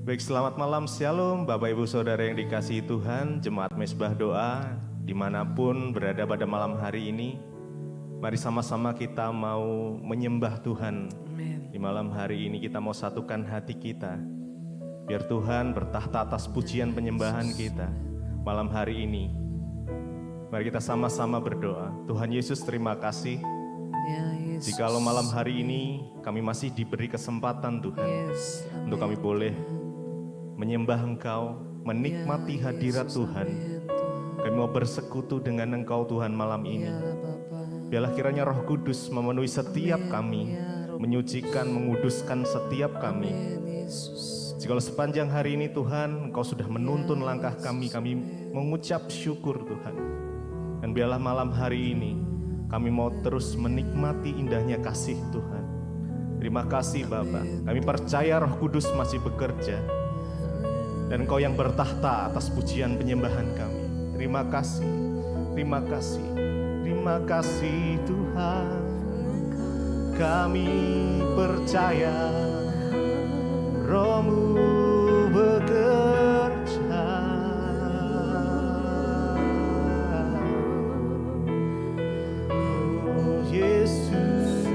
Baik, selamat malam, shalom Bapak Ibu Saudara yang dikasihi Tuhan, Jemaat Mezbah Doa, dimanapun berada pada malam hari ini. Mari sama-sama kita mau menyembah Tuhan. Amen. Di malam hari ini kita mau satukan hati kita, biar Tuhan bertahta atas pujian penyembahan kita. Malam hari ini, mari kita sama-sama berdoa. Tuhan Yesus, terima kasih. Ya, Yesus. Jikalau malam hari ini kami masih diberi kesempatan Tuhan, Yes, amen. untuk kami boleh menyembah Engkau, menikmati Ya, hadirat Yesus, Tuhan. amen, Tuhan. Kami mau bersekutu dengan Engkau Tuhan malam ini. Ya, Bapa. Biarlah kiranya Roh Kudus memenuhi setiap Amen. kami, Ya, Roh menyucikan, menguduskan setiap kami. Amen, Yesus. Jikalau sepanjang hari ini Tuhan, Engkau sudah menuntun Ya, langkah kami mengucap syukur Tuhan. Dan biarlah malam hari ini, kami mau terus menikmati indahnya kasih Tuhan. Terima kasih Bapa, kami percaya Roh Kudus masih bekerja. Dan Engkau yang bertahta atas pujian penyembahan kami. Terima kasih, terima kasih, terima kasih Tuhan. Kami percaya Roh-Mu bekerja. Oh Yesus,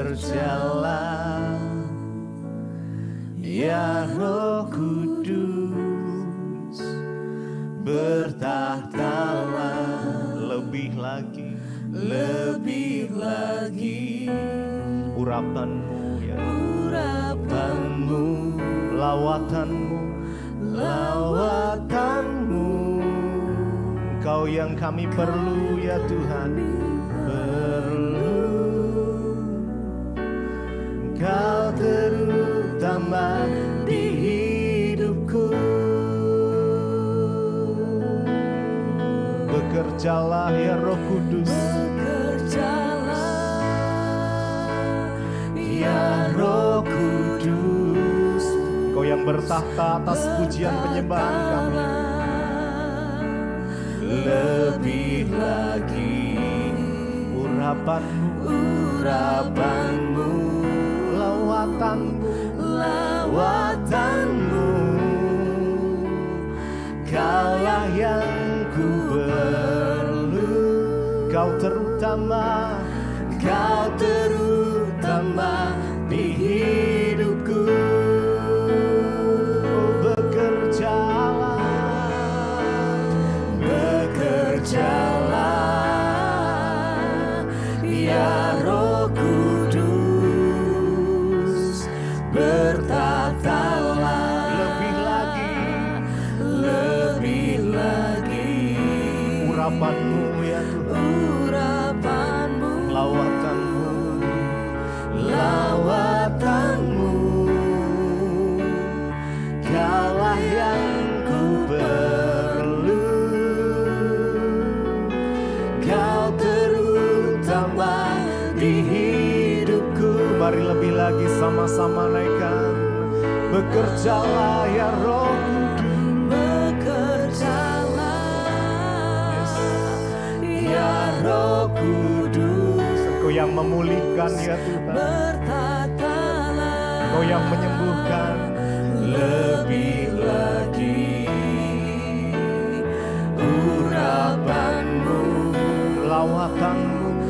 bekerjalah ya Roh Kudus, bertahtalah lebih lagi, urapan-Mu ya, urapan-Mu, lawatanmu, Engkau yang kami perlu ya Tuhan, perlu Engkau terutama di hidupku. Bekerjalah ya Roh Kudus, ya Roh Kudus, Engkau yang bertahta atas pujian penyembahan kami. Lebih lagi urapan-Mu, lawatanmu, Kaulah yang ku perlu, Kau terutama di hidupku. Bekerjalah ya Roh Kudus, bertahtalah lebih lagi urapan-Mu ya Tuhan, lawatanmu, Kaulah yang ku perlu, Kau terutama di hidupku. Mari lebih lagi sama-sama naikkan. Bekerjalah ya Roh Kudus, ya Roh Kudus, Engkau yang memulihkan ya Tuhan, Engkau yang menyembuhkan. Lebih lagi urapan-Mu, lawatanmu,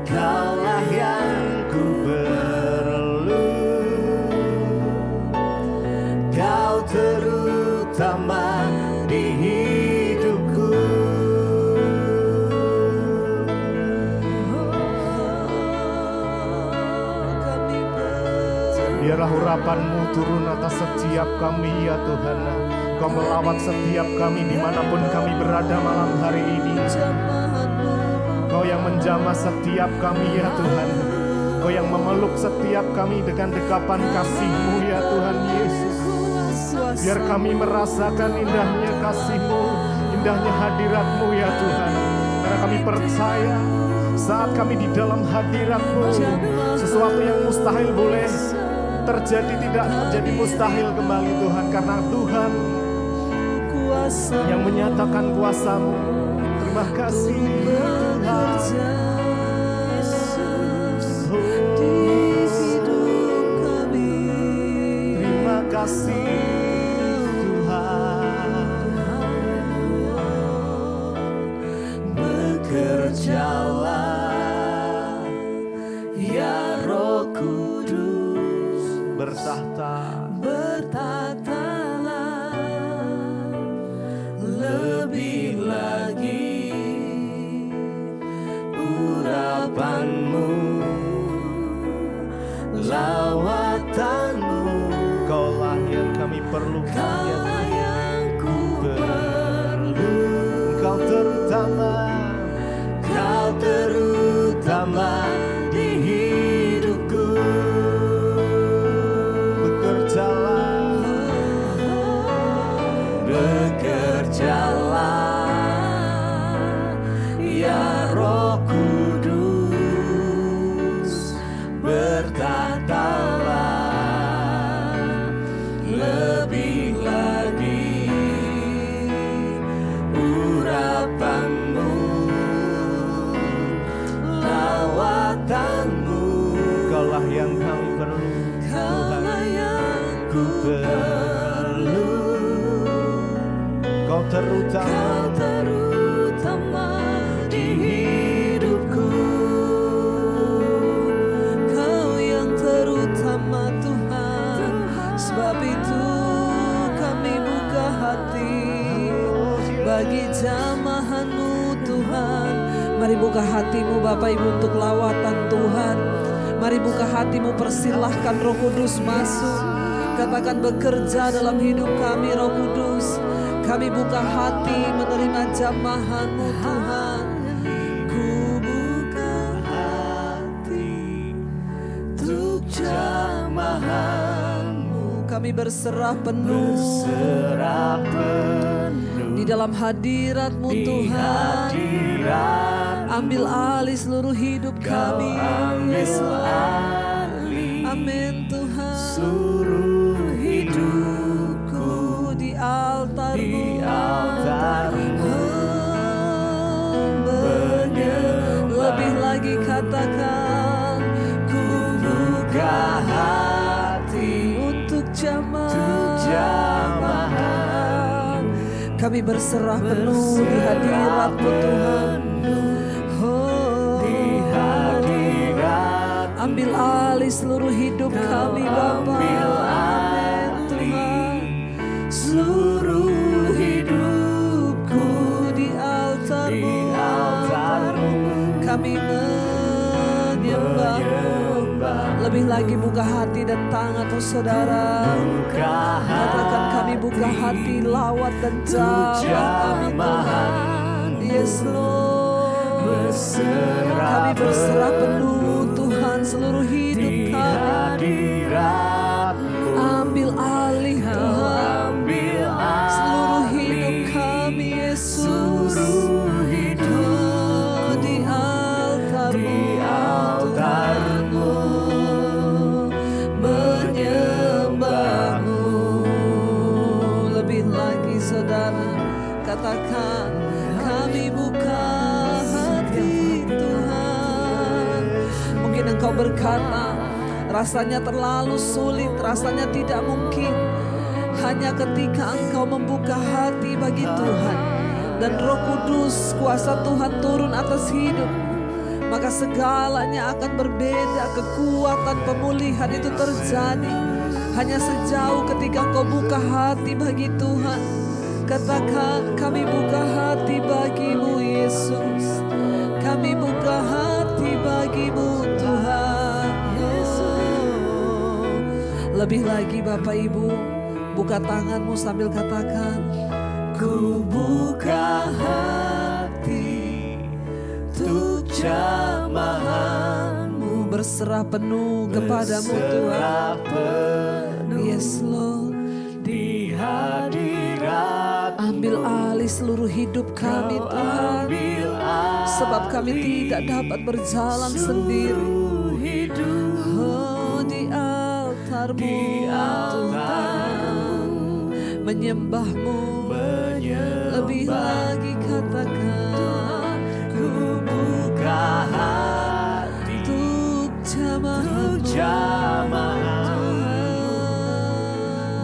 Kaulah yang ku perlu, Kau terutama di hidupku. Biarlah urapan-Mu turun atas setiap kami ya Tuhan. Engkau melawat setiap kami dimanapun kami berada malam hari ini. Engkau yang menjamah setiap kami ya Tuhan. Engkau yang memeluk setiap kami dengan dekapan kasih-Mu ya Tuhan Yesus. Biar kami merasakan indahnya kasih-Mu, indahnya hadirat-Mu ya Tuhan. Karena kami percaya saat kami di dalam hadirat-Mu, sesuatu yang mustahil boleh terjadi tidak menjadi mustahil kembali Tuhan. Karena Tuhan yang menyatakan kuasa-Mu. Terima kasih Tuhan. Terima kasih Tuhan. Bekerjalah ya Roh Kudus, bertahtalah lebih lagi urapan-Mu, lawatanmu. Kaulah yang kami perlukan, Kaulah yang ku perlu. Engkau terutama di hidupku. Bekerjalah ya Roh Kudus, bertahtalah lebih lagi urapan-Mu, lawatanmu. Kaulah yang kami perlu, Kaulah yang ku perlu. Kau terutama di hidupku. Kau yang terutama Tuhan. Sebab itu kami buka hati bagi jamahan-Mu Tuhan. Mari buka hatimu Bapak Ibu untuk lawatan Tuhan. Mari buka hatimu, persilahkan Roh Kudus masuk. Katakan, bekerja dalam hidup kami Roh Kudus. Kami buka hati menerima jamahan-Mu Tuhan. Ku buka hati untuk jamahan-Mu. Kami berserah penuh di dalam hadirat-Mu Tuhan. Ambil alih seluruh hidup kami. Amin Tuhan. Seluruh hidupku di altar-Mu. Lebih lagi katakan, ku buka hati untuk jamahan. Kami berserah penuh di hadirat-Mu Tuhan. Ambil alih seluruh hidup kami Bapa. Amin Tuhan. Seluruh hidupku di altar-Mu. Kami menyembah-Mu. Lebih lagi buka hati dan tangan saudara. Katakan, kami buka hati, lawat dan jamahan kami Tuhan. Yes Lord. Kami berserah penuh Tuhan seluruh hidup kami. Ambil alih Tuhan seluruh hidup kami Yesus. Di altar-Mu menyembah-Mu. Lebih lagi saudara, katakan, kami buka hati Tuhan. Mungkin engkau berkata, rasanya terlalu sulit, rasanya tidak mungkin. Hanya ketika engkau membuka hati bagi Tuhan dan Roh Kudus, kuasa Tuhan turun atas hidup, maka segalanya akan berbeda. Kekuatan pemulihan itu terjadi hanya sejauh ketika engkau buka hati bagi Tuhan. Katakan, kami buka hati bagi-Mu Yesus. Kami buka hati bagi-Mu Tuhan. Lebih lagi Bapak Ibu, Buka tanganmu sambil katakan, ku buka hati untuk jamahanmu. Berserah penuh kepadamu Tuhan. Yes Lord. Di hadirat Ambil alih seluruh hidup kami Tuhan. Sebab kami tidak dapat berjalan sendiri. Oh, di altar-Mu Tuhan, menyembah-Mu lebih lagi katakan, ku buka hati untuk jamaah-Mu.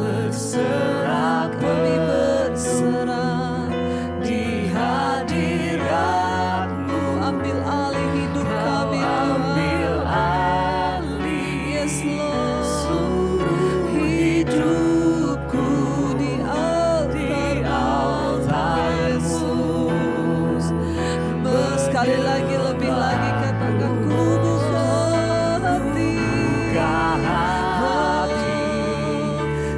Berserah kami berserah di hadirat-Mu. Ambil alih hidup kami Ambil alih, yes Lord, seluruh hidupku di altar Yesus. Sekali lagi lebih lagi katakan, ku buka hati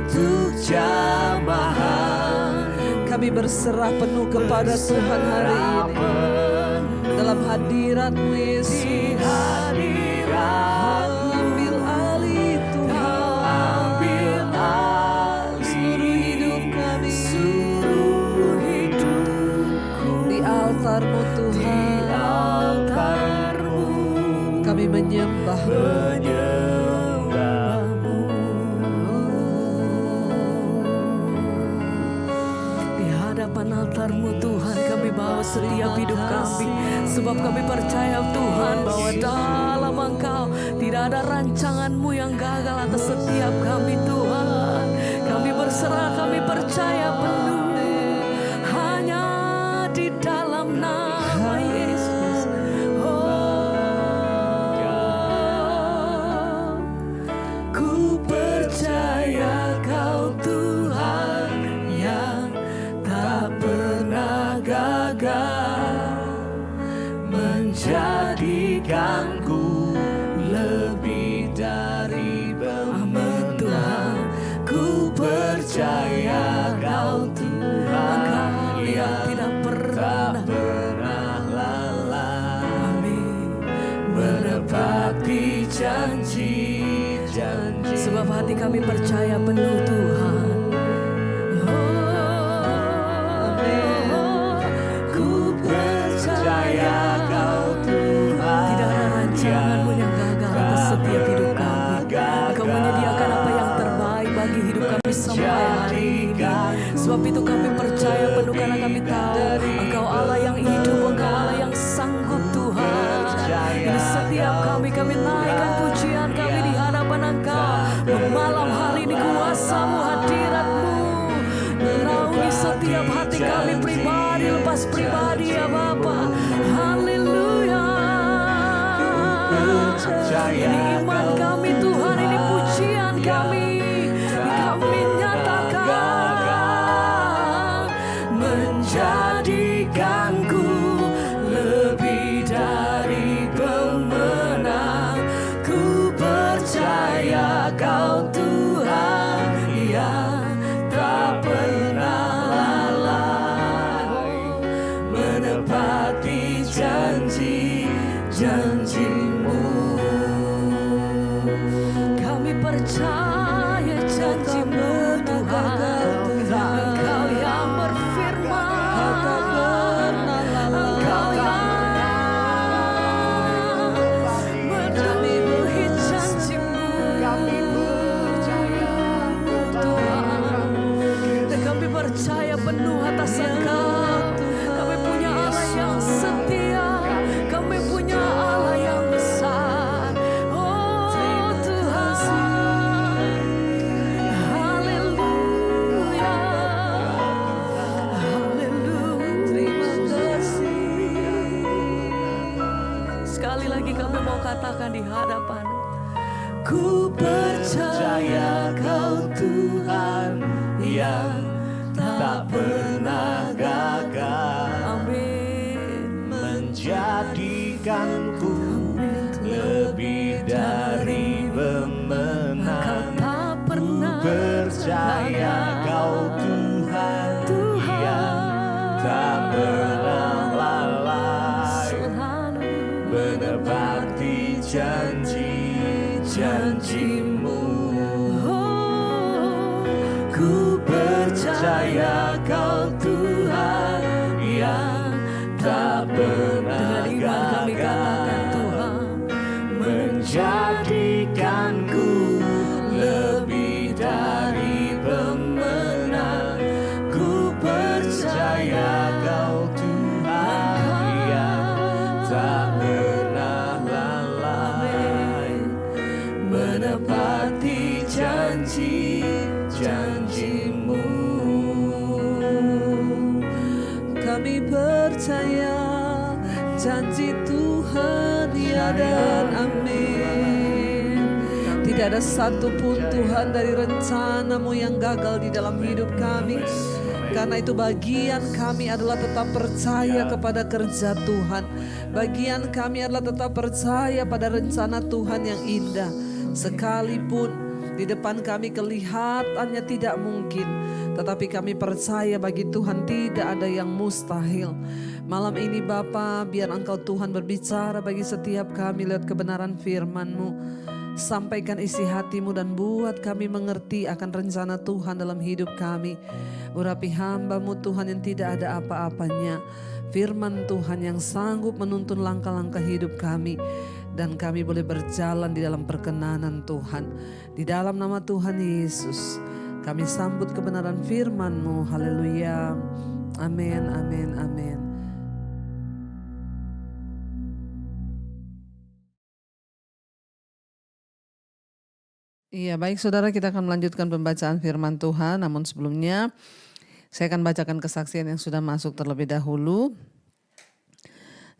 untuk jamaah. Kami berserah penuh kepada Tuhan hari ini. Dalam hadirat-Mu Yesus. Ambil alih Tuhan. Seluruh hidup kami. Di altar-Mu Tuhan. Kami menyembah-Mu. Di hadapan altar-Mu Tuhan, kami bawa setiap hidup kami. Sebab kami percaya Tuhan bahwa dalam Engkau tidak ada rancangan-Mu yang gagal atas setiap kami Tuhan. Kami berserah, kami percaya penuh hanya di dalam nama Yesus. Ku percaya Kau Tuhan yang tak pernah gagal, menjadikanku lebih dari pemenang. Ku percaya Kau Tuhan yang tidak pernah lalai, menepati janji-janji. Sebab hati kami percaya penuh Tuhan. Ku percaya Kau Tuhan, tidak ada rancangan-Mu yang gagal atas setiap hidup kami. Kau menyediakan apa yang terbaik bagi hidup kami sampai hari ini. Sebab itu kami percaya penuh karena kami tahu Engkau Allah yang hidup, Engkau Allah yang sanggup Tuhan. Ini setiap kami naikkan pujian kami di hadapan Engkau. Malam hari ini kuasa-Mu, hadirat-Mu menaungi setiap hati kami pribadi lepas pribadi ya Bapa. Haleluya. Ini iman kami Tuhan, ini pujian kami. Kami nyatakan menjadikanku lebih dari pemenang. Ku percaya Kau Tuhan yang tak pernah lalai, menepati janji-janji-Mu. Kami percaya janji-Mu Tuhan. Engkau yang berfirman, Engkau yang memenuhi janji-Mu. Kami percaya Tuhan, dan kami percaya penuh atas Engkau. Kami punya Allah yang setia, kami punya Allah yang besar. Oh Tuhan, haleluya, haleluya. Terima kasih. Sekali lagi kami mau katakan di hadapan, ku percaya Kau Tuhan yang tak pernah gagal. Amin. Menjadikanku lebih dari pemenang. Kau tak pernah percaya tak pernah lalai, selalu menepati janji-janji-Mu. Ku percaya Kau Tuhan yang tak pernah dengan iman kami katakan gagal, Tuhan menjadikanku lebih dari pemenang. Ku percaya Kau Tuhan yang tak pernah lalai, menepati janji-janji-Mu. Kami percaya janji Tuhan ya dan amin. Tidak ada satupun Tuhan dari rencana-Mu yang gagal di dalam hidup kami. Karena itu bagian kami adalah tetap percaya kepada kerja Tuhan. Bagian kami adalah tetap percaya pada rencana Tuhan yang indah. Sekalipun di depan kami kelihatannya tidak mungkin, tetapi kami percaya bagi Tuhan tidak ada yang mustahil. Malam ini Bapa, biar Engkau Tuhan berbicara bagi setiap kami lewat kebenaran firman-Mu. Sampaikan isi hati-Mu dan buat kami mengerti akan rencana Tuhan dalam hidup kami. Urapi hamba-Mu Tuhan yang tidak ada apa-apanya. Firman Tuhan yang sanggup menuntun langkah-langkah hidup kami. Dan kami boleh berjalan di dalam perkenanan Tuhan. Di dalam nama Tuhan Yesus kami sambut kebenaran firman-Mu. Haleluya. Amin, amin, amin. Iya, baik saudara, kita akan melanjutkan pembacaan firman Tuhan. Namun sebelumnya saya akan bacakan kesaksian yang sudah masuk terlebih dahulu.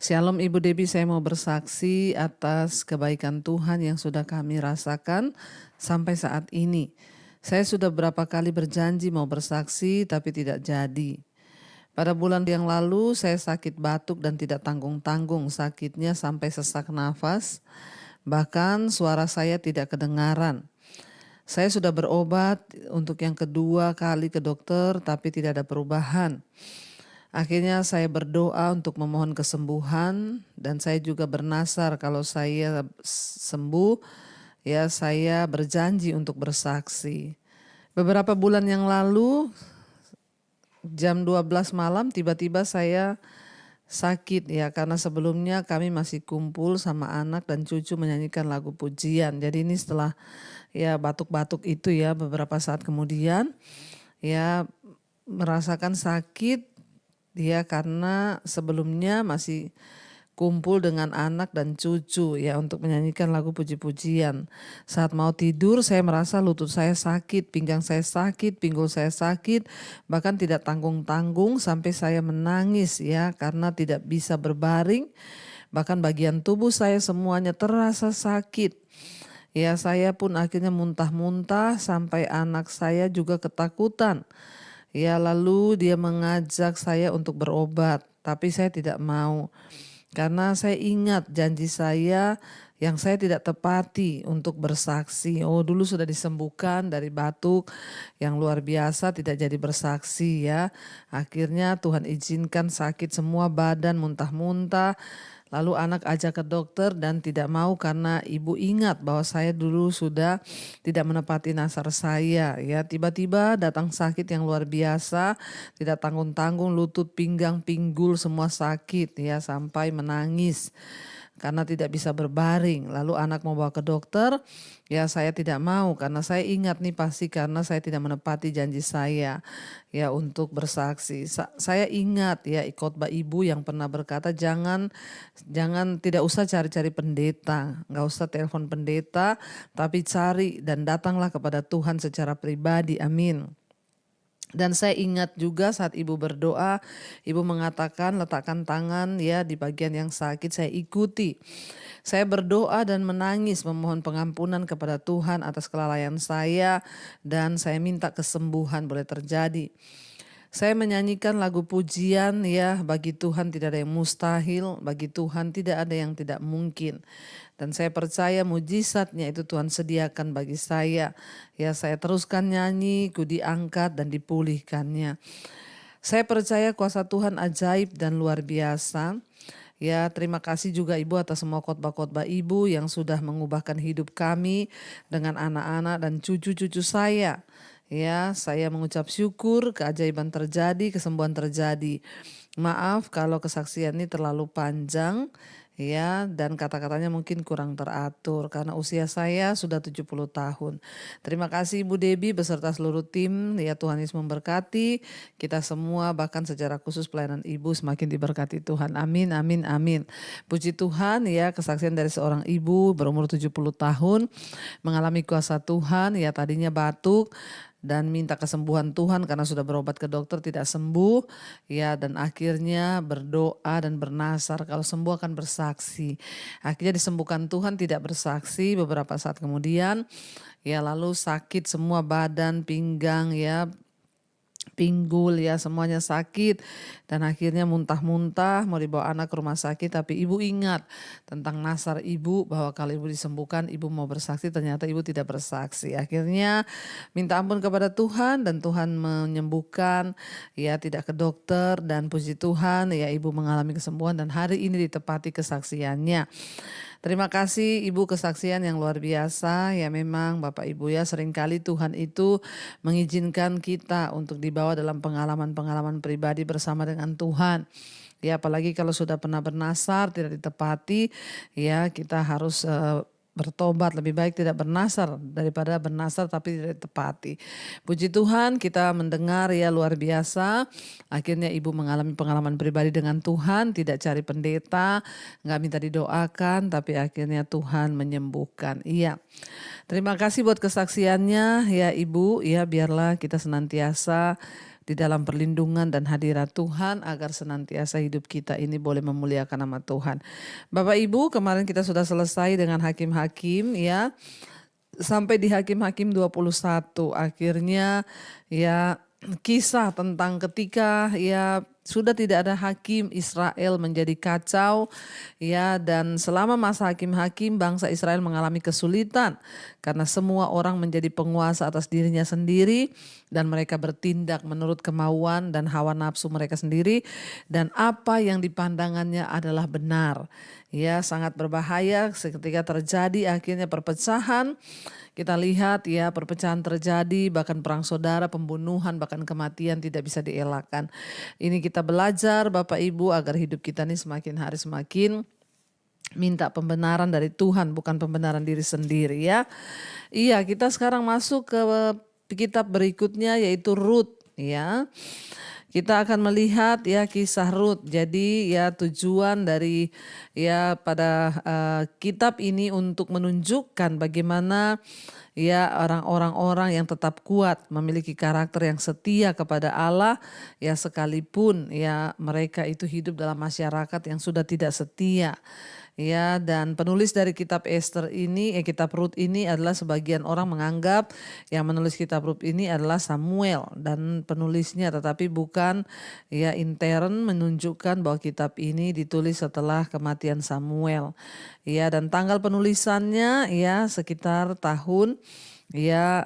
Shalom Ibu Debbie, saya mau bersaksi atas kebaikan Tuhan yang sudah kami rasakan sampai saat ini. Saya sudah berapa kali berjanji mau bersaksi tapi tidak jadi. Pada bulan yang lalu saya sakit batuk dan tidak tanggung-tanggung, sakitnya sampai sesak nafas. Bahkan suara saya tidak kedengaran. Saya sudah berobat untuk yang kedua kali ke dokter tapi tidak ada perubahan. Akhirnya saya berdoa untuk memohon kesembuhan dan saya juga bernasar kalau saya sembuh, ya saya berjanji untuk bersaksi. Beberapa bulan yang lalu jam 12 malam tiba-tiba saya sakit ya, karena sebelumnya kami masih kumpul sama anak dan cucu menyanyikan lagu pujian. Jadi ini setelah ya batuk-batuk itu ya beberapa saat kemudian ya merasakan sakit. Dia karena sebelumnya masih kumpul dengan anak dan cucu ya untuk menyanyikan lagu puji-pujian. Saat mau tidur saya merasa lutut saya sakit, pinggang saya sakit, pinggul saya sakit, bahkan tidak tanggung-tanggung sampai saya menangis ya karena tidak bisa berbaring. Bahkan bagian tubuh saya semuanya terasa sakit. Ya saya pun akhirnya muntah-muntah sampai anak saya juga ketakutan. Ya lalu dia mengajak saya untuk berobat, tapi saya tidak mau. Karena saya ingat janji saya yang saya tidak tepati untuk bersaksi. Oh dulu sudah disembuhkan dari batuk yang luar biasa, tidak jadi bersaksi ya. Akhirnya Tuhan izinkan sakit semua badan, muntah-muntah. Lalu anak ajak ke dokter dan tidak mau karena ibu ingat bahwa saya dulu sudah tidak menepati nasar saya ya. Tiba-tiba datang sakit yang luar biasa, tidak tanggung-tanggung, lutut, pinggang, pinggul semua sakit ya sampai menangis karena tidak bisa berbaring. Lalu anak mau bawa ke dokter, ya saya tidak mau karena saya ingat nih pasti karena saya tidak menepati janji saya ya untuk bersaksi. Saya ingat ya khotbah ibu yang pernah berkata jangan tidak usah cari-cari pendeta, nggak usah telepon pendeta, tapi cari dan datanglah kepada Tuhan secara pribadi. Amin. Dan saya ingat juga saat ibu berdoa, ibu mengatakan letakkan tangan ya di bagian yang sakit, saya ikuti. Saya berdoa dan menangis memohon pengampunan kepada Tuhan atas kelalaian saya dan saya minta kesembuhan boleh terjadi. Saya menyanyikan lagu pujian ya, bagi Tuhan tidak ada yang mustahil, bagi Tuhan tidak ada yang tidak mungkin. Dan saya percaya mujizatnya itu Tuhan sediakan bagi saya. Ya saya teruskan nyanyi, ku diangkat dan dipulihkannya. Saya percaya kuasa Tuhan ajaib dan luar biasa. Ya, terima kasih juga Ibu atas semua khotbah-khotbah Ibu yang sudah mengubahkan hidup kami dengan anak-anak dan cucu-cucu saya. Ya, saya mengucap syukur, keajaiban terjadi, kesembuhan terjadi. Maaf kalau kesaksian ini terlalu panjang, ya, dan kata-katanya mungkin kurang teratur karena usia saya sudah 70 tahun. Terima kasih Ibu Debbie beserta seluruh tim, ya, Tuhan Yesus memberkati kita semua, bahkan secara khusus pelayanan Ibu semakin diberkati Tuhan. Amin, amin, amin. Puji Tuhan, ya, kesaksian dari seorang ibu berumur 70 tahun mengalami kuasa Tuhan, ya, tadinya batuk dan minta kesembuhan Tuhan karena sudah berobat ke dokter tidak sembuh, ya, dan akhirnya berdoa dan bernasar kalau sembuh akan bersaksi. Akhirnya disembuhkan Tuhan, tidak bersaksi. Beberapa saat kemudian, ya, lalu sakit semua badan, pinggang, ya, pinggul, ya, semuanya sakit dan akhirnya muntah-muntah mau dibawa anak ke rumah sakit, tapi ibu ingat tentang nasar ibu bahwa kalau ibu disembuhkan ibu mau bersaksi, ternyata ibu tidak bersaksi. Akhirnya minta ampun kepada Tuhan dan Tuhan menyembuhkan, ya, tidak ke dokter, dan puji Tuhan, ya, ibu mengalami kesembuhan dan hari ini ditepati kesaksiannya. Terima kasih Ibu, kesaksian yang luar biasa. Ya, memang Bapak Ibu, ya, seringkali Tuhan itu mengizinkan kita untuk dibawa dalam pengalaman-pengalaman pribadi bersama dengan Tuhan. Ya, apalagi kalau sudah pernah bernasar tidak ditepati, ya, kita harus bertobat. Lebih baik tidak bernasar daripada bernasar tapi tidak ditepati. Puji Tuhan, kita mendengar, ya, luar biasa. Akhirnya ibu mengalami pengalaman pribadi dengan Tuhan, tidak cari pendeta, nggak minta didoakan, tapi akhirnya Tuhan menyembuhkan. Iya. Terima kasih buat kesaksiannya, ya Ibu. Ya, biarlah kita senantiasa di dalam perlindungan dan hadirat Tuhan agar senantiasa hidup kita ini boleh memuliakan nama Tuhan. Bapak Ibu, kemarin kita sudah selesai dengan hakim-hakim, ya. Sampai di hakim-hakim 21. Akhirnya, ya, kisah tentang ketika, ya, sudah tidak ada hakim, Israel menjadi kacau, ya, dan selama masa hakim-hakim bangsa Israel mengalami kesulitan karena semua orang menjadi penguasa atas dirinya sendiri dan mereka bertindak menurut kemauan dan hawa nafsu mereka sendiri dan apa yang dipandangannya adalah benar. Ya, sangat berbahaya ketika terjadi akhirnya perpecahan. Kita lihat, ya, perpecahan terjadi, bahkan perang saudara, pembunuhan, bahkan kematian tidak bisa dielakkan. Ini kita belajar Bapak Ibu agar hidup kita ini semakin hari semakin minta pembenaran dari Tuhan, bukan pembenaran diri sendiri, ya. Iya, kita sekarang masuk ke kitab berikutnya yaitu Rut, ya. Kita akan melihat, ya, kisah Rut. Jadi, ya, tujuan dari, ya, pada kitab ini untuk menunjukkan bagaimana, ya, orang-orang yang tetap kuat, memiliki karakter yang setia kepada Allah, ya, sekalipun, ya, mereka itu hidup dalam masyarakat yang sudah tidak setia. Ya, dan penulis dari kitab Esther ini, kitab Rut ini adalah sebagian orang menganggap yang menulis kitab Rut ini adalah Samuel dan penulisnya, tetapi bukan, ya, intern menunjukkan bahwa kitab ini ditulis setelah kematian Samuel. Ya, dan tanggal penulisannya, ya, sekitar tahun, ya,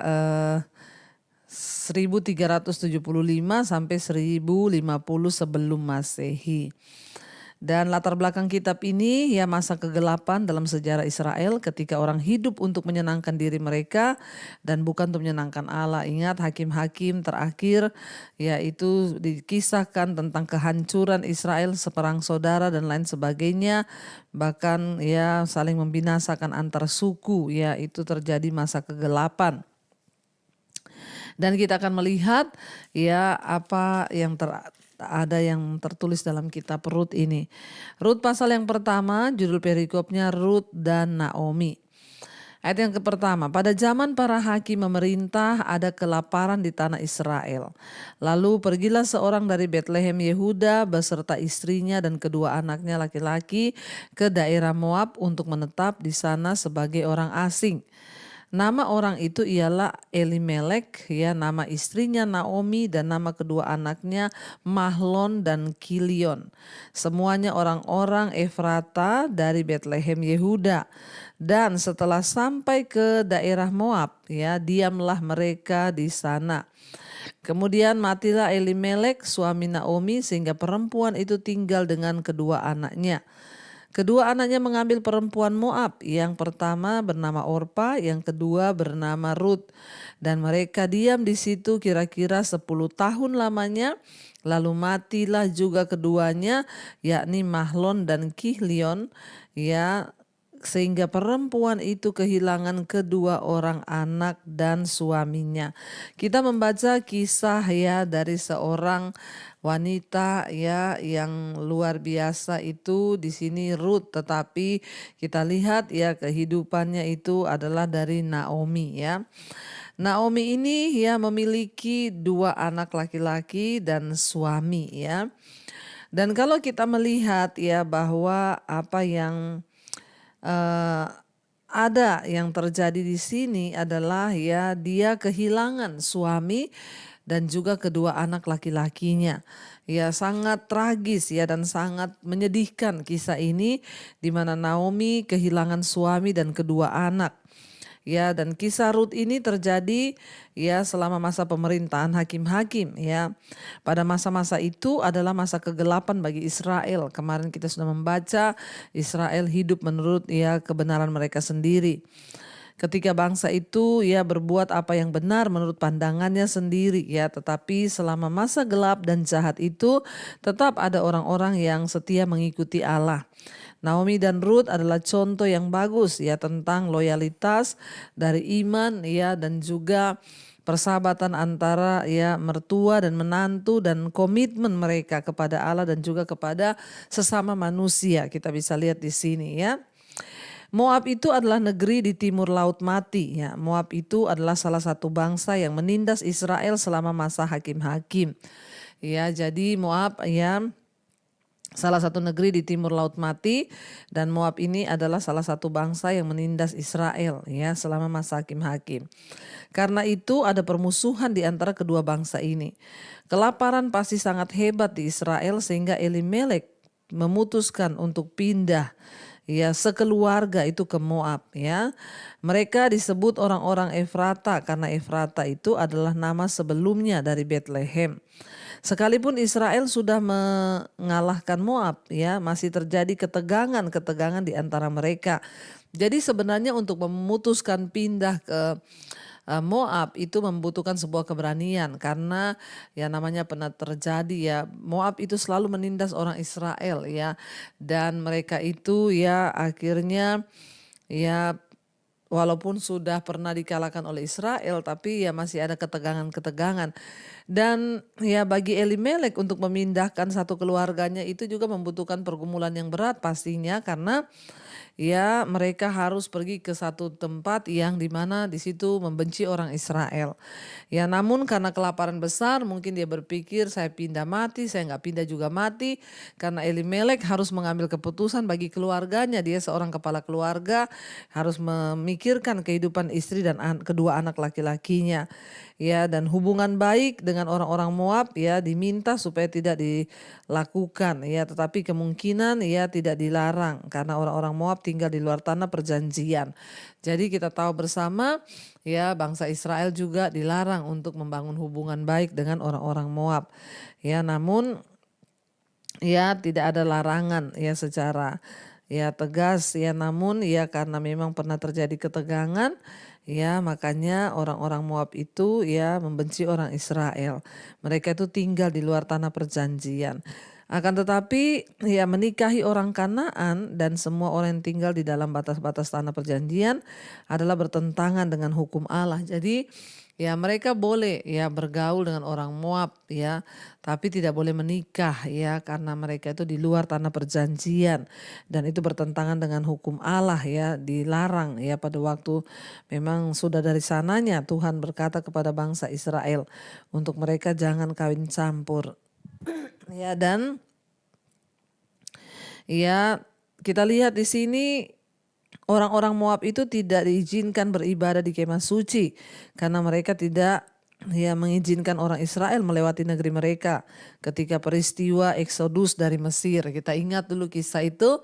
1375 sampai 1050 sebelum Masehi. Dan latar belakang kitab ini, ya, masa kegelapan dalam sejarah Israel ketika orang hidup untuk menyenangkan diri mereka dan bukan untuk menyenangkan Allah. Ingat hakim-hakim terakhir, yaitu dikisahkan tentang kehancuran Israel, seperang saudara dan lain sebagainya. Bahkan, ya, saling membinasakan antar suku, ya, itu terjadi masa kegelapan. Dan kita akan melihat, ya, apa yang ada yang tertulis dalam kitab Rut ini. Rut pasal yang pertama, judul perikopnya Rut dan Naomi. Ayat yang pertama, pada zaman para hakim memerintah ada kelaparan di tanah Israel. Lalu pergilah seorang dari Betlehem Yehuda beserta istrinya dan kedua anaknya laki-laki ke daerah Moab untuk menetap di sana sebagai orang asing. Nama orang itu ialah Elimelek, ya, nama istrinya Naomi dan nama kedua anaknya Mahlon dan Kilion. Semuanya orang-orang Efrata dari Betlehem Yehuda. Dan setelah sampai ke daerah Moab, ya, diamlah mereka di sana. Kemudian matilah Elimelek suami Naomi sehingga perempuan itu tinggal dengan kedua anaknya. Kedua anaknya mengambil perempuan Moab, yang pertama bernama Orpa, yang kedua bernama Ruth. Dan mereka diam di situ kira-kira 10 tahun lamanya, lalu matilah juga keduanya, yakni Mahlon dan Kihlion, ya, sehingga perempuan itu kehilangan kedua orang anak dan suaminya. Kita membaca kisah ya dari seorang wanita ya yang luar biasa itu di sini Ruth, tetapi kita lihat ya kehidupannya itu adalah dari Naomi ya. Naomi ini ya memiliki 2 anak laki-laki dan suami ya. Dan kalau kita melihat ya bahwa apa yang ada yang terjadi di sini adalah ya dia kehilangan suami dan juga kedua anak laki-lakinya. Ya sangat tragis ya dan sangat menyedihkan kisah ini di mana Naomi kehilangan suami dan kedua anak. Ya, dan kisah Ruth ini terjadi ya selama masa pemerintahan hakim-hakim ya. Pada masa-masa itu adalah masa kegelapan bagi Israel. Kemarin kita sudah membaca Israel hidup menurut ya kebenaran mereka sendiri. Ketika bangsa itu ya berbuat apa yang benar menurut pandangannya sendiri ya, tetapi selama masa gelap dan jahat itu tetap ada orang-orang yang setia mengikuti Allah. Naomi dan Ruth adalah contoh yang bagus ya tentang loyalitas dari iman ya dan juga persahabatan antara ya mertua dan menantu dan komitmen mereka kepada Allah dan juga kepada sesama manusia. Kita bisa lihat di sini ya. Moab itu adalah negeri di timur Laut Mati ya. Moab itu adalah salah satu bangsa yang menindas Israel selama masa hakim-hakim. Ya, jadi Moab ya salah satu negeri di timur Laut Mati, dan Moab ini adalah salah satu bangsa yang menindas Israel ya selama masa hakim-hakim. Karena itu ada permusuhan di antara kedua bangsa ini. Kelaparan pasti sangat hebat di Israel sehingga Elimelek memutuskan untuk pindah ya sekeluarga itu ke Moab ya. Mereka disebut orang-orang Efrata karena Efrata itu adalah nama sebelumnya dari Bethlehem. Sekalipun Israel sudah mengalahkan Moab ya, masih terjadi ketegangan di antara mereka. Jadi sebenarnya untuk memutuskan pindah ke Moab itu membutuhkan sebuah keberanian karena ya namanya pernah terjadi ya, Moab itu selalu menindas orang Israel ya, dan mereka itu ya akhirnya ya walaupun sudah pernah dikalahkan oleh Israel tapi ya masih ada ketegangan-ketegangan. Dan ya bagi Elimelek untuk memindahkan satu keluarganya itu juga membutuhkan pergumulan yang berat pastinya karena ya mereka harus pergi ke satu tempat yang dimana di situ membenci orang Israel. Ya namun karena kelaparan besar mungkin dia berpikir saya pindah mati, saya nggak pindah juga mati. Karena Elimelek harus mengambil keputusan bagi keluarganya, dia seorang kepala keluarga harus memikirkan kehidupan istri dan kedua anak laki-lakinya. Ya dan hubungan baik dengan orang-orang Moab ya diminta supaya tidak dilakukan ya, tetapi kemungkinan ya tidak dilarang karena orang-orang Moab tinggal di luar tanah perjanjian. Jadi kita tahu bersama ya bangsa Israel juga dilarang untuk membangun hubungan baik dengan orang-orang Moab. Ya namun ya tidak ada larangan ya secara ya tegas ya, namun ya karena memang pernah terjadi ketegangan ya makanya orang-orang Moab itu ya membenci orang Israel. Mereka itu tinggal di luar tanah perjanjian. Akan tetapi ya menikahi orang Kanaan dan semua orang yang tinggal di dalam batas-batas tanah perjanjian adalah bertentangan dengan hukum Allah. Jadi ya mereka boleh ya bergaul dengan orang Moab ya, tapi tidak boleh menikah ya karena mereka itu di luar tanah perjanjian dan itu bertentangan dengan hukum Allah ya, dilarang ya pada waktu memang sudah dari sananya Tuhan berkata kepada bangsa Israel untuk mereka jangan kawin campur. Ya dan ya kita lihat di sini orang-orang Moab itu tidak diizinkan beribadah di kemah suci karena mereka tidak ya mengizinkan orang Israel melewati negeri mereka ketika peristiwa Eksodus dari Mesir. Kita ingat dulu kisah itu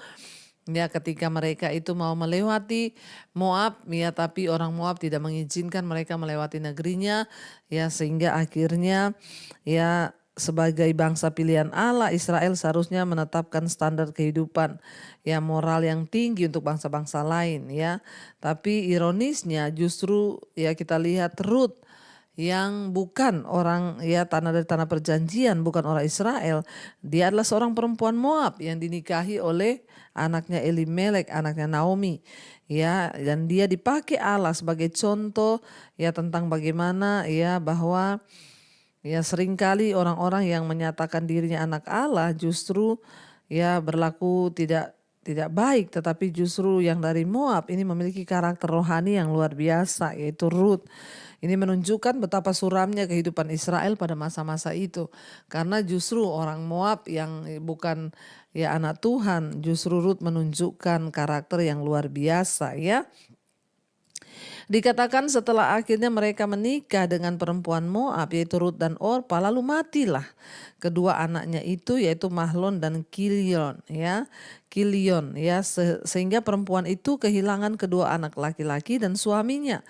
Ya, ketika mereka itu mau melewati Moab, ya tapi orang Moab tidak mengizinkan mereka melewati negerinya, ya sehingga akhirnya ya sebagai bangsa pilihan Allah, Israel seharusnya menetapkan standar kehidupan ya moral yang tinggi untuk bangsa-bangsa lain ya. Tapi ironisnya justru ya kita lihat Rut yang bukan orang ya dari tanah perjanjian, bukan orang Israel. Dia adalah seorang perempuan Moab yang dinikahi oleh anaknya Elimelek, anaknya Naomi. Ya, dan dia dipakai Allah sebagai contoh ya tentang bagaimana ya bahwa ya seringkali orang-orang yang menyatakan dirinya anak Allah justru ya berlaku tidak baik, tetapi justru yang dari Moab ini memiliki karakter rohani yang luar biasa, yaitu Rut. Ini menunjukkan betapa suramnya kehidupan Israel pada masa-masa itu. Karena justru orang Moab yang bukan ya anak Tuhan, justru Rut menunjukkan karakter yang luar biasa ya. Dikatakan setelah akhirnya mereka menikah dengan perempuan Moab yaitu Rut dan Orpa, lalu matilah kedua anaknya itu yaitu Mahlon dan Kilion ya. Sehingga perempuan itu kehilangan kedua anak laki-laki dan suaminya.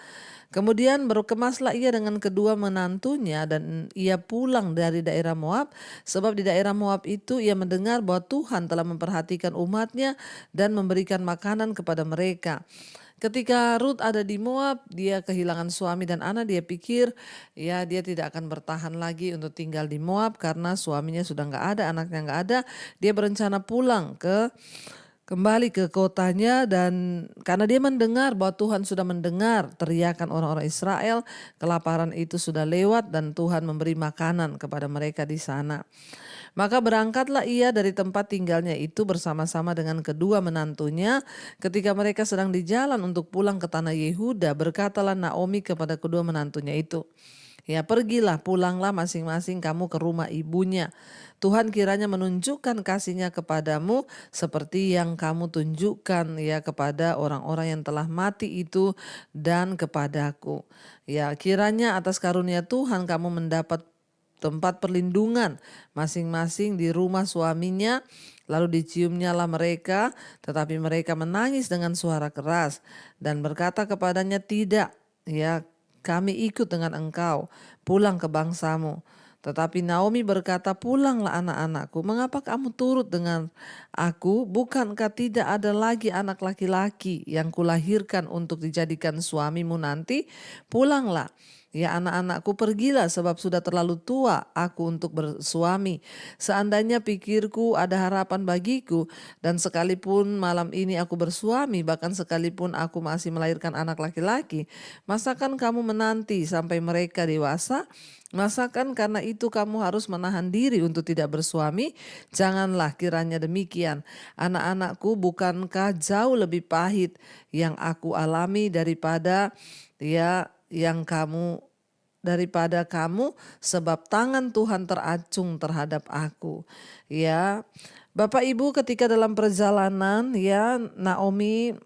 Kemudian berkemaslah ia dengan kedua menantunya dan ia pulang dari daerah Moab, sebab di daerah Moab itu ia mendengar bahwa Tuhan telah memperhatikan umatnya dan memberikan makanan kepada mereka. Ketika Rut ada di Moab, dia kehilangan suami dan anak. Dia pikir ya dia tidak akan bertahan lagi untuk tinggal di Moab karena suaminya sudah nggak ada, anaknya nggak ada. Dia berencana pulang kembali ke kotanya, dan karena dia mendengar bahwa Tuhan sudah mendengar teriakan orang-orang Israel, kelaparan itu sudah lewat dan Tuhan memberi makanan kepada mereka di sana. Maka berangkatlah ia dari tempat tinggalnya itu bersama-sama dengan kedua menantunya. Ketika mereka sedang di jalan untuk pulang ke tanah Yehuda, berkatalah Naomi kepada kedua menantunya itu, ya pergilah, pulanglah masing-masing kamu ke rumah ibunya. Tuhan kiranya menunjukkan kasih-Nya kepadamu seperti yang kamu tunjukkan ya kepada orang-orang yang telah mati itu dan kepadaku. Ya kiranya atas karunia Tuhan kamu mendapat tempat perlindungan masing-masing di rumah suaminya. Lalu diciumnyalah mereka, tetapi mereka menangis dengan suara keras dan berkata kepadanya, tidak, ya kami ikut dengan engkau, pulang ke bangsamu. Tetapi Naomi berkata, pulanglah anak-anakku, mengapa kamu turut dengan aku? Bukankah tidak ada lagi anak laki-laki yang kulahirkan untuk dijadikan suamimu nanti? Pulanglah. Ya anak-anakku, pergilah sebab sudah terlalu tua aku untuk bersuami. Seandainya pikirku ada harapan bagiku dan sekalipun malam ini aku bersuami, bahkan sekalipun aku masih melahirkan anak laki-laki, masakan kamu menanti sampai mereka dewasa? Masakan karena itu kamu harus menahan diri untuk tidak bersuami? Janganlah kiranya demikian. Anak-anakku, bukankah jauh lebih pahit yang aku alami daripada kamu, sebab tangan Tuhan teracung terhadap aku. Ya, Bapak Ibu, ketika dalam perjalanan ya Naomi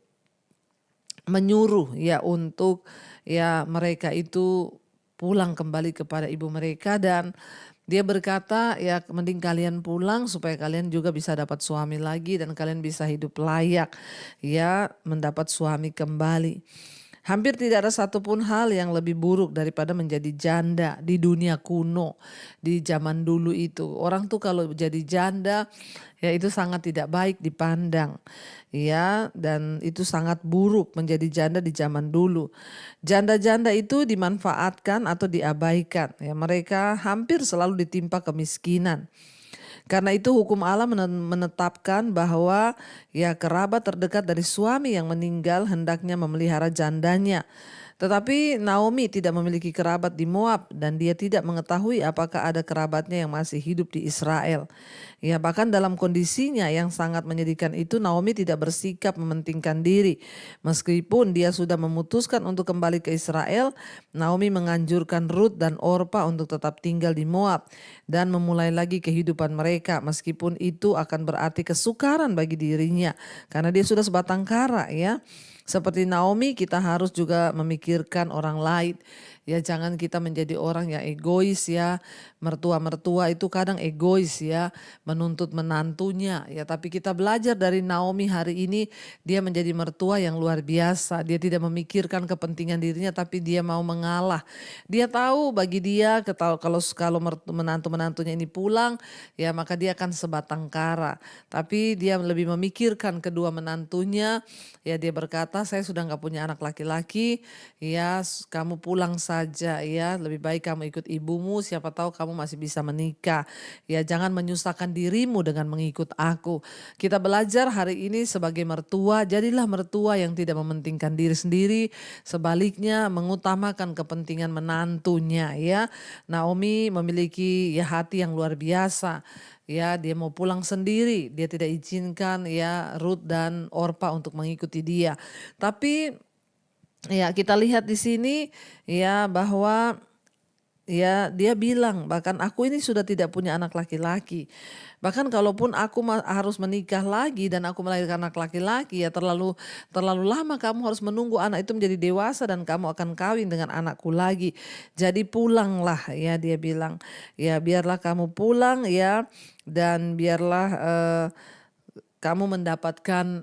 menyuruh ya untuk ya mereka itu pulang kembali kepada ibu mereka, dan dia berkata ya mending kalian pulang supaya kalian juga bisa dapat suami lagi dan kalian bisa hidup layak ya mendapat suami kembali. Hampir tidak ada satupun hal yang lebih buruk daripada menjadi janda di dunia kuno. Di zaman dulu itu orang tuh kalau jadi janda ya itu sangat tidak baik dipandang. Ya, dan itu sangat buruk menjadi janda di zaman dulu. Janda-janda itu dimanfaatkan atau diabaikan. Ya, mereka hampir selalu ditimpa kemiskinan. Karena itu hukum Allah menetapkan bahwa ya kerabat terdekat dari suami yang meninggal hendaknya memelihara jandanya. Tetapi Naomi tidak memiliki kerabat di Moab dan dia tidak mengetahui apakah ada kerabatnya yang masih hidup di Israel. Ya, bahkan dalam kondisinya yang sangat menyedihkan itu Naomi tidak bersikap mementingkan diri. Meskipun dia sudah memutuskan untuk kembali ke Israel, Naomi menganjurkan Rut dan Orpa untuk tetap tinggal di Moab dan memulai lagi kehidupan mereka, meskipun itu akan berarti kesukaran bagi dirinya karena dia sudah sebatang kara ya. Seperti Naomi, kita harus juga memikirkan orang lain. Ya, jangan kita menjadi orang yang egois ya. Mertua-mertua itu kadang egois ya, menuntut menantunya ya. Tapi kita belajar dari Naomi hari ini, dia menjadi mertua yang luar biasa. Dia tidak memikirkan kepentingan dirinya, tapi dia mau mengalah. Dia tahu bagi dia kalau menantu-menantunya ini pulang, ya maka dia akan sebatang kara. Tapi dia lebih memikirkan kedua menantunya. Ya, dia berkata, saya sudah nggak punya anak laki-laki, ya kamu pulang saja ya, lebih baik kamu ikut ibumu, siapa tahu kamu masih bisa menikah. Ya, jangan menyusahkan dirimu dengan mengikut aku. Kita belajar hari ini sebagai mertua, jadilah mertua yang tidak mementingkan diri sendiri, sebaliknya mengutamakan kepentingan menantunya ya. Naomi memiliki ya hati yang luar biasa. Ya, dia mau pulang sendiri, dia tidak izinkan ya Ruth dan Orpa untuk mengikuti dia. Tapi ya kita lihat di sini ya bahwa ya dia bilang, bahkan aku ini sudah tidak punya anak laki-laki. Bahkan kalaupun aku harus menikah lagi dan aku melahirkan anak laki-laki, ya terlalu lama kamu harus menunggu anak itu menjadi dewasa dan kamu akan kawin dengan anakku lagi. Jadi pulanglah ya, dia bilang. Ya biarlah kamu pulang ya, dan biarlah kamu mendapatkan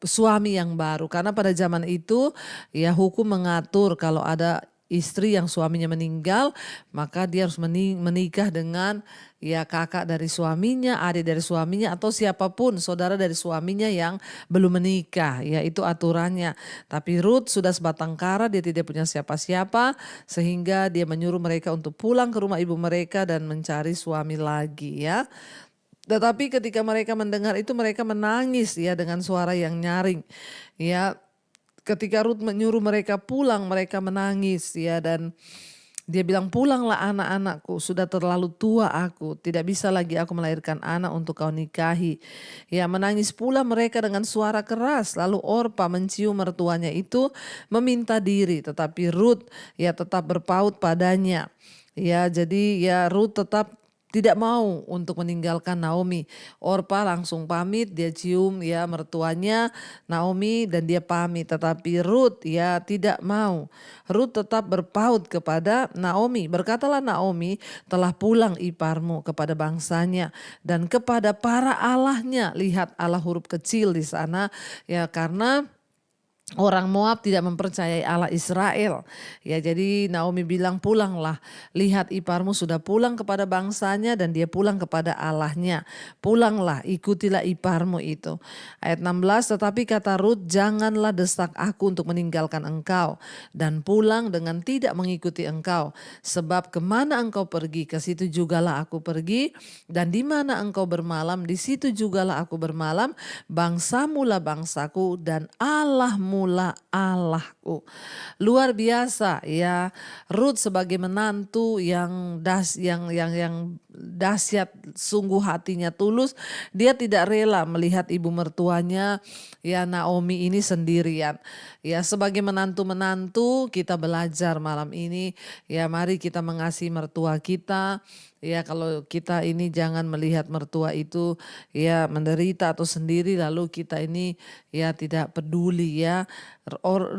suami yang baru. Karena pada zaman itu ya hukum mengatur kalau ada istri yang suaminya meninggal, maka dia harus menikah dengan ya kakak dari suaminya, adik dari suaminya, atau siapapun saudara dari suaminya yang belum menikah. Ya itu aturannya. Tapi Ruth sudah sebatang kara, dia tidak punya siapa-siapa, sehingga dia menyuruh mereka untuk pulang ke rumah ibu mereka dan mencari suami lagi ya. Tetapi ketika mereka mendengar itu, mereka menangis ya dengan suara yang nyaring. Ya, ketika Ruth menyuruh mereka pulang, mereka menangis ya, dan dia bilang, pulanglah anak-anakku, sudah terlalu tua aku, tidak bisa lagi aku melahirkan anak untuk kau nikahi. Ya, menangis pula mereka dengan suara keras. Lalu Orpa mencium mertuanya itu meminta diri, tetapi Ruth ya tetap berpaut padanya. Ya, jadi ya Ruth tetap tidak mau untuk meninggalkan Naomi. Orpa langsung pamit, dia cium ya mertuanya Naomi dan dia pamit. Tetapi Ruth ya tidak mau. Ruth tetap berpaut kepada Naomi. Berkatalah Naomi, telah pulang iparmu kepada bangsanya dan kepada para allahnya. Lihat Allah huruf kecil di sana ya, karena orang Moab tidak mempercayai Allah Israel. Ya, jadi Naomi bilang, pulanglah. Lihat iparmu sudah pulang kepada bangsanya dan dia pulang kepada Allahnya. Pulanglah, ikutilah iparmu itu. Ayat 16, tetapi kata Ruth, janganlah desak aku untuk meninggalkan engkau dan pulang dengan tidak mengikuti engkau. Sebab kemana engkau pergi, ke situ jugalah aku pergi. Dan di mana engkau bermalam, di situ jugalah aku bermalam. Bangsamulah bangsaku dan Allahmu mula Allahku. Luar biasa ya, Ruth sebagai menantu yang dahsyat, sungguh hatinya tulus. Dia tidak rela melihat ibu mertuanya ya Naomi ini sendirian. Ya, sebagai menantu-menantu kita belajar malam ini ya, mari kita mengasihi mertua kita. Ya, kalau kita ini jangan melihat mertua itu ya menderita atau sendiri lalu kita ini ya tidak peduli ya.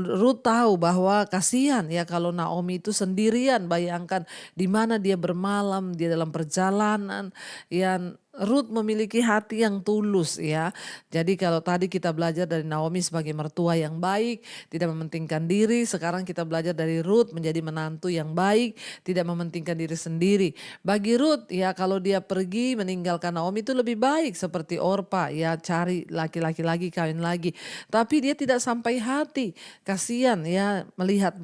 Ruth tahu bahwa kasihan ya kalau Naomi itu sendirian, bayangkan di mana dia bermalam, dia dalam perjalanan ya. Ruth memiliki hati yang tulus ya. Jadi kalau tadi kita belajar dari Naomi sebagai mertua yang baik, tidak mementingkan diri. Sekarang kita belajar dari Ruth menjadi menantu yang baik, tidak mementingkan diri sendiri. Bagi Ruth ya, kalau dia pergi meninggalkan Naomi itu lebih baik seperti Orpa ya, cari laki-laki lagi, kawin lagi. Tapi dia tidak sampai hati. Kasihan ya melihat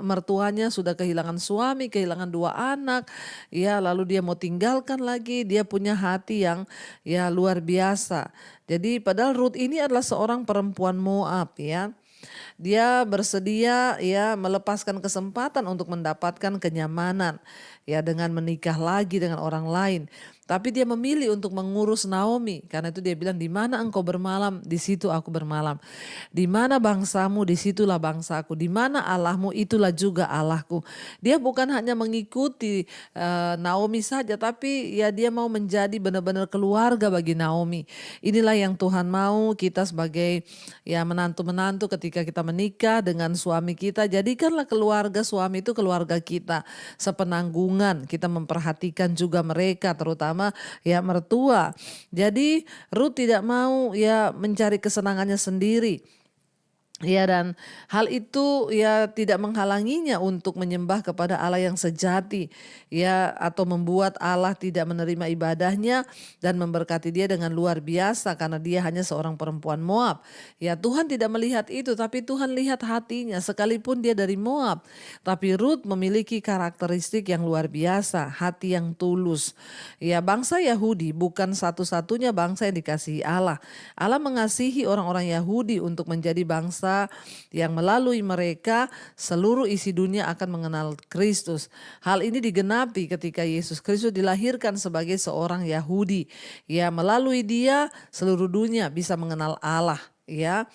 mertuanya sudah kehilangan suami, kehilangan 2 anak. Ya, lalu dia mau tinggalkan lagi, dia punya hati yang ya luar biasa. Jadi padahal Ruth ini adalah seorang perempuan Moab ya. Dia bersedia ya melepaskan kesempatan untuk mendapatkan kenyamanan ya dengan menikah lagi dengan orang lain. Tapi dia memilih untuk mengurus Naomi. Karena itu dia bilang, di mana engkau bermalam, di situ aku bermalam. Di mana bangsamu, di situlah bangsaku. Di mana Allahmu, itulah juga Allahku. Dia bukan hanya mengikuti Naomi saja, tapi ya dia mau menjadi benar-benar keluarga bagi Naomi. Inilah yang Tuhan mau kita sebagai ya menantu-menantu ketika kita menikah dengan suami kita. Jadikanlah keluarga suami itu keluarga kita. Sepenanggungan kita memperhatikan juga mereka, terutama ya mertua. Jadi Ruth tidak mau ya mencari kesenangannya sendiri. Ya, dan hal itu ya tidak menghalanginya untuk menyembah kepada Allah yang sejati, ya, atau membuat Allah tidak menerima ibadahnya dan memberkati dia dengan luar biasa karena dia hanya seorang perempuan Moab. Ya, Tuhan tidak melihat itu, tapi Tuhan lihat hatinya sekalipun dia dari Moab. Tapi Ruth memiliki karakteristik yang luar biasa, hati yang tulus. Ya, bangsa Yahudi bukan satu-satunya bangsa yang dikasihi Allah. Allah mengasihi orang-orang Yahudi untuk menjadi bangsa yang melalui mereka seluruh isi dunia akan mengenal Kristus. Hal ini digenapi ketika Yesus Kristus dilahirkan sebagai seorang Yahudi. Ya, melalui dia seluruh dunia bisa mengenal Allah. Ya,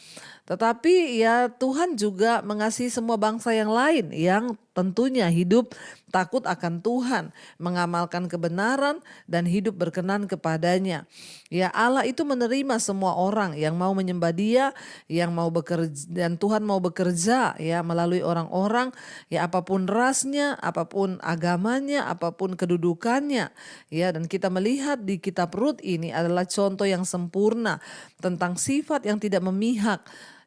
tetapi ya Tuhan juga mengasihi semua bangsa yang lain yang tentunya hidup takut akan Tuhan, mengamalkan kebenaran dan hidup berkenan kepadanya. Ya, Allah itu menerima semua orang yang mau menyembah Dia, yang mau bekerja, dan Tuhan mau bekerja ya melalui orang-orang ya apapun rasnya, apapun agamanya, apapun kedudukannya. Ya, dan kita melihat di kitab Rut ini adalah contoh yang sempurna tentang sifat yang tidak memihak.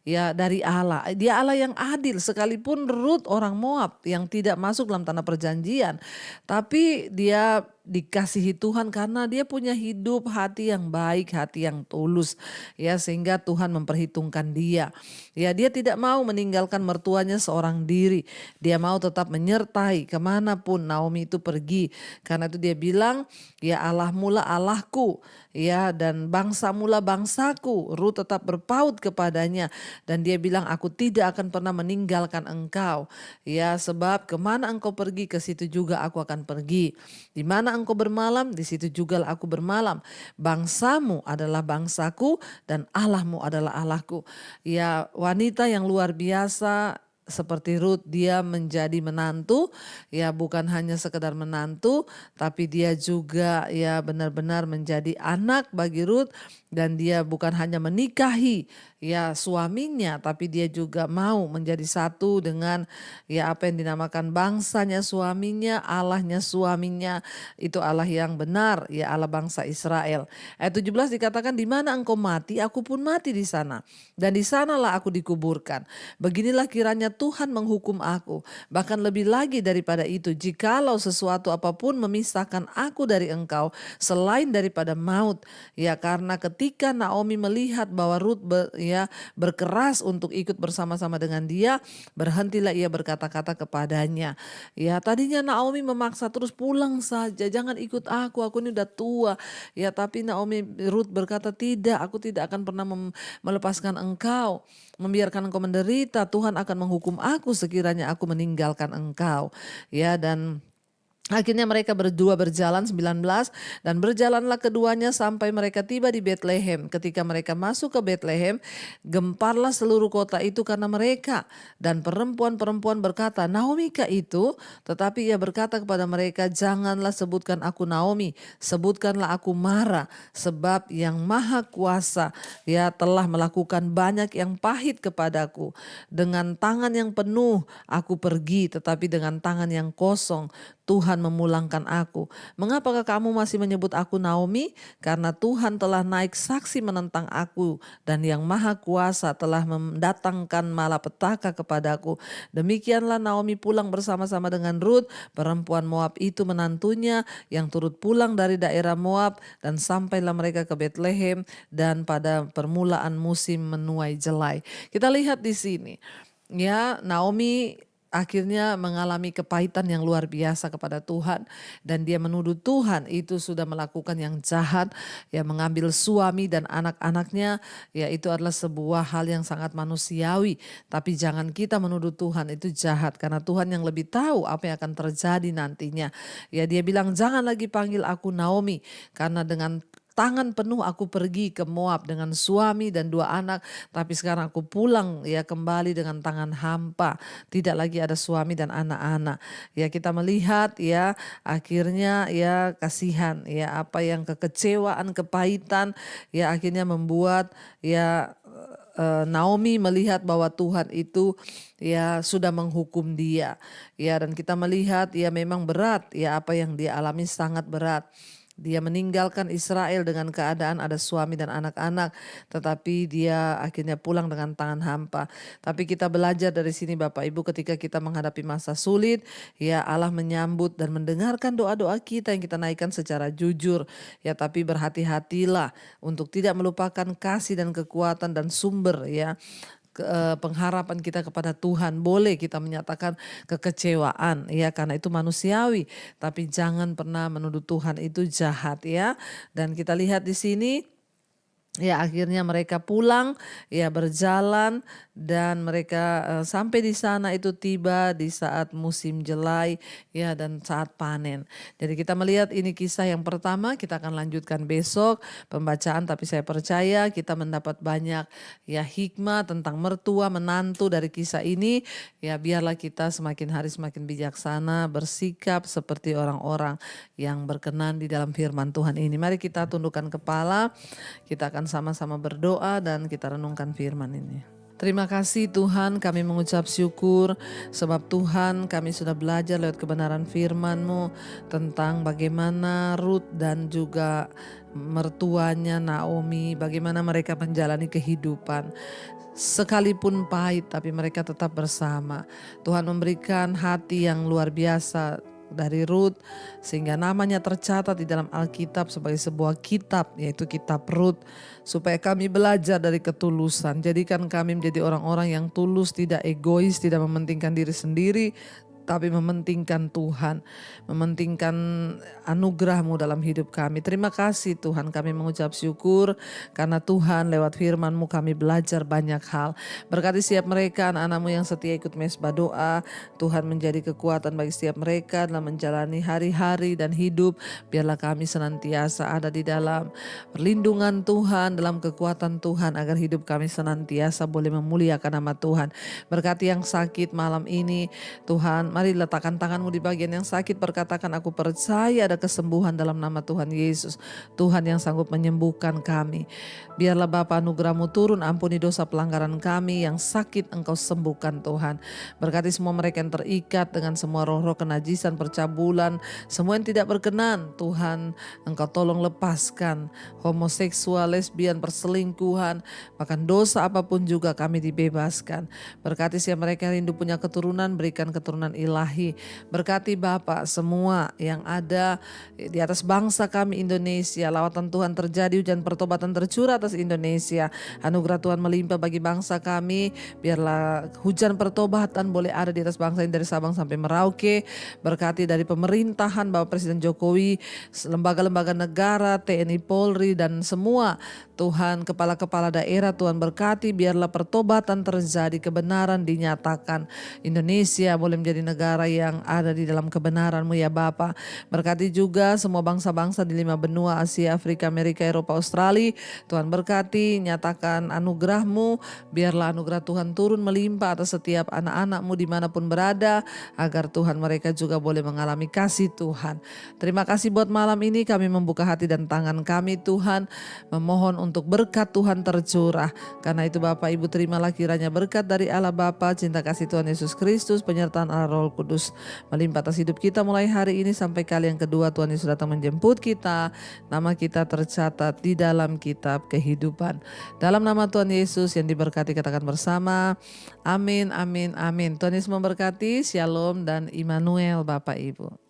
Ya, dari Allah. Dia Allah yang adil, sekalipun Rut orang Moab yang tidak masuk dalam tanah perjanjian. Tapi dia dikasihi Tuhan karena dia punya hidup hati yang baik, hati yang tulus. Ya, sehingga Tuhan memperhitungkan dia. Ya, dia tidak mau meninggalkan mertuanya seorang diri. Dia mau tetap menyertai kemanapun Naomi itu pergi. Karena itu dia bilang, ya Allah mula Allahku. Ya, dan bangsa mula bangsaku. Ruth tetap berpaut kepadanya. Dan dia bilang, aku tidak akan pernah meninggalkan engkau. Ya, sebab kemana engkau pergi, ke situ juga aku akan pergi. Di mana engkau bermalam, di situ juga aku bermalam. Bangsamu adalah bangsaku dan Allahmu adalah Allahku. Ya, wanita yang luar biasa seperti Ruth, dia menjadi menantu, ya bukan hanya sekedar menantu, tapi dia juga ya benar-benar menjadi anak bagi Ruth. Dan dia bukan hanya menikahi ya suaminya, tapi dia juga mau menjadi satu dengan ya apa yang dinamakan bangsanya suaminya, Allahnya suaminya. Itu Allah yang benar, ya Allah bangsa Israel. Ayat 17 dikatakan, di mana engkau mati, aku pun mati di sana. Dan di sanalah aku dikuburkan. Beginilah kiranya Tuhan menghukum aku. Bahkan lebih lagi daripada itu, jikalau sesuatu apapun memisahkan aku dari engkau, selain daripada maut. Ya, karena ketika Naomi melihat bahwa Ruth berkeras untuk ikut bersama-sama dengan dia, berhentilah ia berkata-kata kepadanya. Ya, tadinya Naomi memaksa terus, pulang saja, jangan ikut aku ini udah tua. Ya, tapi Ruth berkata, tidak, aku tidak akan pernah melepaskan engkau, membiarkan engkau menderita. Tuhan akan menghukum aku sekiranya aku meninggalkan engkau. Ya, dan akhirnya mereka berdua berjalan 19, dan berjalanlah keduanya sampai mereka tiba di Betlehem. Ketika mereka masuk ke Betlehem, gemparlah seluruh kota itu karena mereka. Dan perempuan-perempuan berkata, Naomi kah itu? Tetapi ia berkata kepada mereka, janganlah sebutkan aku Naomi, sebutkanlah aku Mara, sebab yang Maha Kuasa ya telah melakukan banyak yang pahit kepadaku. Dengan tangan yang penuh aku pergi, tetapi dengan tangan yang kosong Tuhan memulangkan aku. Mengapakah kamu masih menyebut aku Naomi? Karena Tuhan telah naik saksi menentang aku, dan yang Maha Kuasa telah mendatangkan malapetaka kepadaku. Demikianlah Naomi pulang bersama-sama dengan Ruth, perempuan Moab itu menantunya, yang turut pulang dari daerah Moab, dan sampailah mereka ke Betlehem dan pada permulaan musim menuai jelai. Kita lihat di sini, ya, Naomi akhirnya mengalami kepahitan yang luar biasa kepada Tuhan, dan dia menuduh Tuhan itu sudah melakukan yang jahat, ya mengambil suami dan anak-anaknya, ya itu adalah sebuah hal yang sangat manusiawi. Tapi jangan kita menuduh Tuhan itu jahat, karena Tuhan yang lebih tahu apa yang akan terjadi nantinya. Ya dia bilang, jangan lagi panggil aku Naomi, karena dengan tangan penuh aku pergi ke Moab dengan suami dan 2 anak, tapi sekarang aku pulang ya kembali dengan tangan hampa, tidak lagi ada suami dan anak-anak. Ya kita melihat ya akhirnya ya kasihan ya apa yang kekecewaan, kepahitan ya akhirnya membuat ya Naomi melihat bahwa Tuhan itu ya sudah menghukum dia. Ya dan kita melihat ya memang berat ya apa yang dia alami sangat berat. Dia meninggalkan Israel dengan keadaan ada suami dan anak-anak, tetapi dia akhirnya pulang dengan tangan hampa. Tapi kita belajar dari sini Bapak Ibu, ketika kita menghadapi masa sulit, ya Allah menyambut dan mendengarkan doa-doa kita yang kita naikkan secara jujur. Ya tapi berhati-hatilah untuk tidak melupakan kasih dan kekuatan dan sumber ya pengharapan kita kepada Tuhan. Boleh kita menyatakan kekecewaan ya karena itu manusiawi, tapi jangan pernah menuduh Tuhan itu jahat ya. Dan kita lihat di sini ya akhirnya mereka pulang ya berjalan, dan mereka sampai di sana itu tiba di saat musim jelai ya dan saat panen. Jadi kita melihat ini kisah yang pertama, kita akan lanjutkan besok pembacaan, tapi saya percaya kita mendapat banyak ya hikmah tentang mertua menantu dari kisah ini. Ya biarlah kita semakin hari semakin bijaksana, bersikap seperti orang-orang yang berkenan di dalam firman Tuhan ini. Mari kita tundukkan kepala, kita akan sama-sama berdoa dan kita renungkan firman ini. Terima kasih Tuhan, kami mengucap syukur sebab Tuhan kami sudah belajar lewat kebenaran firman-Mu tentang bagaimana Ruth dan juga mertuanya Naomi, bagaimana mereka menjalani kehidupan. Sekalipun pahit tapi mereka tetap bersama. Tuhan memberikan hati yang luar biasa dari Ruth sehingga namanya tercatat di dalam Alkitab sebagai sebuah kitab, yaitu kitab Ruth, supaya kami belajar dari ketulusan. Jadikan kami menjadi orang-orang yang tulus, tidak egois, tidak mementingkan diri sendiri, tapi mementingkan Tuhan, mementingkan anugerah-Mu dalam hidup kami. Terima kasih Tuhan, kami mengucap syukur karena Tuhan lewat firman-Mu kami belajar banyak hal. Berkati setiap mereka, anak-anak-Mu yang setia ikut mesbah doa. Tuhan menjadi kekuatan bagi setiap mereka dalam menjalani hari-hari dan hidup. Biarlah kami senantiasa ada di dalam perlindungan Tuhan, dalam kekuatan Tuhan, agar hidup kami senantiasa boleh memuliakan nama Tuhan. Berkati yang sakit malam ini Tuhan, mari letakkan tangan-Mu di bagian yang sakit, berkatakan aku percaya ada kesembuhan dalam nama Tuhan Yesus. Tuhan yang sanggup menyembuhkan kami. Biarlah Bapa anugerah-Mu turun, ampuni dosa pelanggaran kami, yang sakit Engkau sembuhkan Tuhan. Berkati semua mereka yang terikat dengan semua roh-roh kenajisan, percabulan, semua yang tidak berkenan. Tuhan Engkau tolong lepaskan homoseksual, lesbian, perselingkuhan, bahkan dosa apapun juga kami dibebaskan. Berkati siapa mereka yang rindu punya keturunan, berikan keturunan ilahi. Berkati Bapa semua yang ada di atas bangsa kami Indonesia. Lawatan Tuhan terjadi, hujan pertobatan tercurah atas Indonesia. Anugerah Tuhan melimpah bagi bangsa kami. Biarlah hujan pertobatan boleh ada di atas bangsa ini dari Sabang sampai Merauke. Berkati dari pemerintahan Bapak Presiden Jokowi, lembaga-lembaga negara, TNI, Polri, dan semua Tuhan kepala-kepala daerah. Tuhan berkati, biarlah pertobatan terjadi, kebenaran dinyatakan. Indonesia boleh menjadi negara yang ada di dalam kebenaran-Mu ya Bapa. Berkati juga semua bangsa-bangsa di 5 benua, Asia, Afrika, Amerika, Eropa, Australia. Tuhan berkati, nyatakan anugerah-Mu. Biarlah anugerah Tuhan turun melimpah atas setiap anak-anak-Mu dimanapun berada, agar Tuhan mereka juga boleh mengalami kasih Tuhan. Terima kasih buat malam ini, kami membuka hati dan tangan kami Tuhan, memohon untuk berkat Tuhan tercurah. Karena itu Bapak Ibu, terimalah kiranya berkat dari Allah Bapa, cinta kasih Tuhan Yesus Kristus, penyertaan Allah Roh Kudus melimpah atas hidup kita mulai hari ini sampai kali yang kedua Tuhan Yesus datang menjemput kita. Nama kita tercatat di dalam kitab kehidupan. Dalam nama Tuhan Yesus yang diberkati, katakan bersama, amin, amin, amin. Tuhan Yesus memberkati. Shalom dan Immanuel Bapak Ibu.